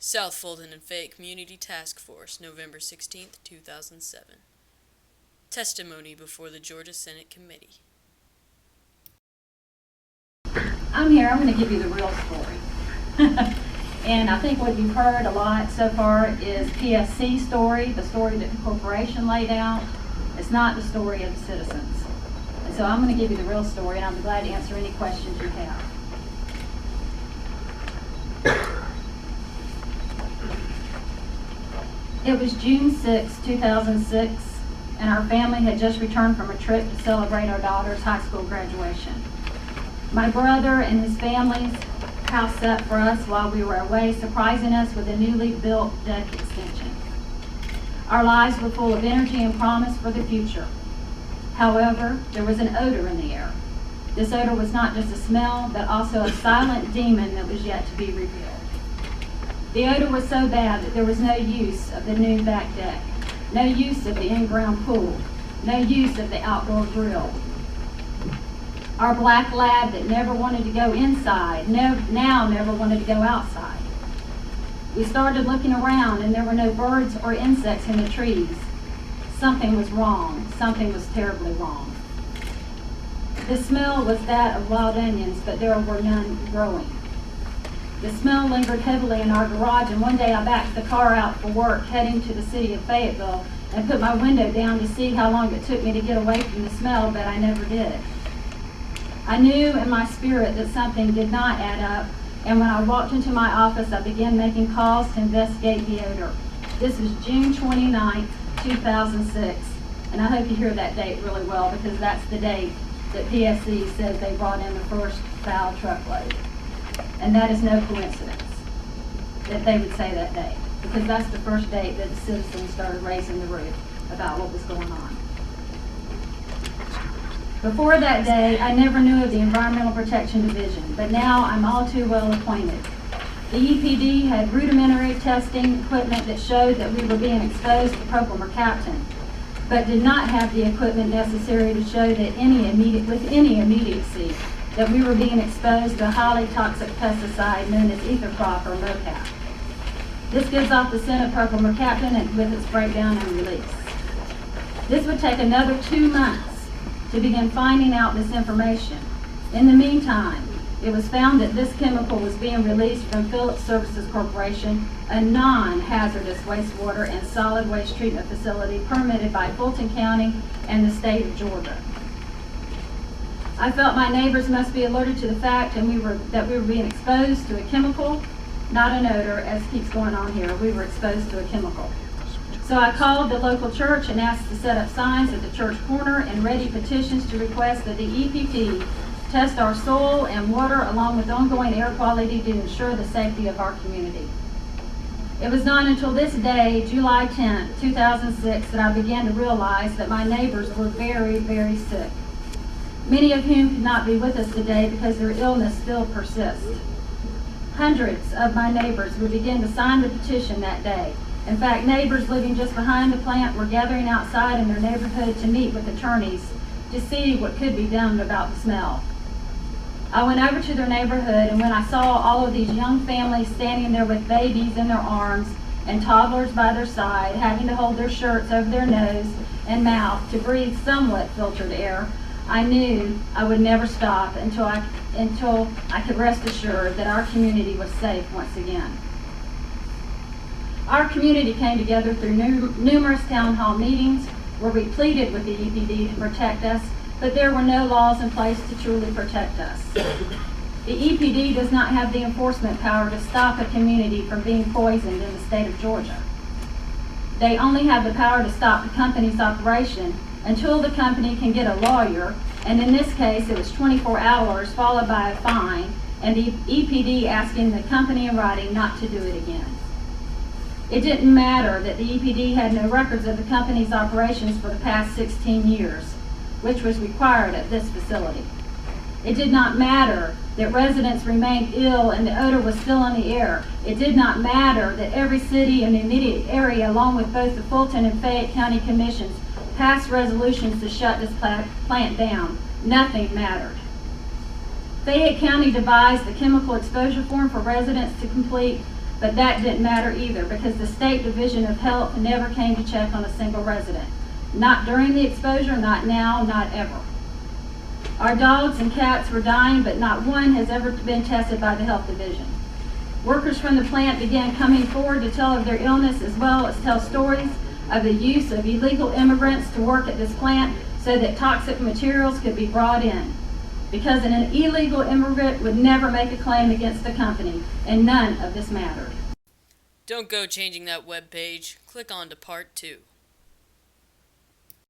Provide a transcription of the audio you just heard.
South Fulton and Fayette Community Task Force, November 16th, 2007. Testimony before the Georgia Senate Committee. I'm here. I'm going to give you the real story. And I think what you've heard a lot so far is PSC's story, the story that the corporation laid out. It's not the story of the citizens. And so I'm going to give you the real story, and I'm glad to answer any questions you have. It was June 6, 2006, and our family had just returned from a trip to celebrate our daughter's high school graduation. My brother and his family's house sat for us while we were away, surprising us with a newly built deck extension. Our lives were full of energy and promise for the future. However, there was an odor in the air. This odor was not just a smell, but also a silent demon that was yet to be revealed. The odor was so bad that there was no use of the new back deck, no use of the in-ground pool, no use of the outdoor grill. Our black lab that never wanted to go inside, now never wanted to go outside. We started looking around and there were no birds or insects in the trees. Something was wrong. Something was terribly wrong. The smell was that of wild onions, but there were none growing. The smell lingered heavily in our garage, and one day I backed the car out for work, heading to the city of Fayetteville, and put my window down to see how long it took me to get away from the smell, but I never did. I knew in my spirit that something did not add up, and when I walked into my office, I began making calls to investigate the odor. This was June 29, 2006, and I hope you hear that date really well, because that's the date that PSC says they brought in the first foul truckload. And that is no coincidence that they would say that date, because that's the first date that the citizens started raising the roof about what was going on. Before that day, I never knew of the Environmental Protection Division, but now I'm all too well acquainted. The EPD had rudimentary testing equipment that showed that we were being exposed to propylmercaptan, but did not have the equipment necessary to show that with any immediacy that we were being exposed to a highly toxic pesticide known as etherprop or MOCAP. This gives off the scent of propylmercaptan and with its breakdown and release. This would take another 2 months to begin finding out this information. In the meantime, it was found that this chemical was being released from Phillips Services Corporation, a non-hazardous wastewater and solid waste treatment facility permitted by Fulton County and the state of Georgia. I felt my neighbors must be alerted to the fact that we were being exposed to a chemical, not an odor, as keeps going on here. We were exposed to a chemical. So I called the local church and asked to set up signs at the church corner and ready petitions to request that the EPT test our soil and water along with ongoing air quality to ensure the safety of our community. It was not until this day, July 10, 2006, that I began to realize that my neighbors were very, very sick. Many of whom could not be with us today because their illness still persists. Hundreds of my neighbors would begin to sign the petition that day. In fact, neighbors living just behind the plant were gathering outside in their neighborhood to meet with attorneys to see what could be done about the smell. I went over to their neighborhood, and when I saw all of these young families standing there with babies in their arms and toddlers by their side, having to hold their shirts over their nose and mouth to breathe somewhat filtered air, I knew I would never stop until I could rest assured that our community was safe once again. Our community came together through numerous town hall meetings where we pleaded with the EPD to protect us, but there were no laws in place to truly protect us. The EPD does not have the enforcement power to stop a community from being poisoned in the state of Georgia. They only have the power to stop the company's operation until the company can get a lawyer, and in this case it was 24 hours followed by a fine and the EPD asking the company in writing not to do it again. It didn't matter that the EPD had no records of the company's operations for the past 16 years, which was required at this facility. It did not matter that residents remained ill and the odor was still in the air. It did not matter that every city in the immediate area, along with both the Fulton and Fayette County Commissions, passed resolutions to shut this plant down. Nothing mattered. Fayette County devised the chemical exposure form for residents to complete, But that didn't matter either because the State Division of Health never came to check on a single resident. Not during the exposure, not now, not ever. Our dogs and cats were dying, but not one has ever been tested by the Health Division. Workers from the plant began coming forward to tell of their illness as well as tell stories of the use of illegal immigrants to work at this plant so that toxic materials could be brought in. Because an illegal immigrant would never make a claim against the company, and none of this mattered. Don't go changing that web page. Click on to part 2.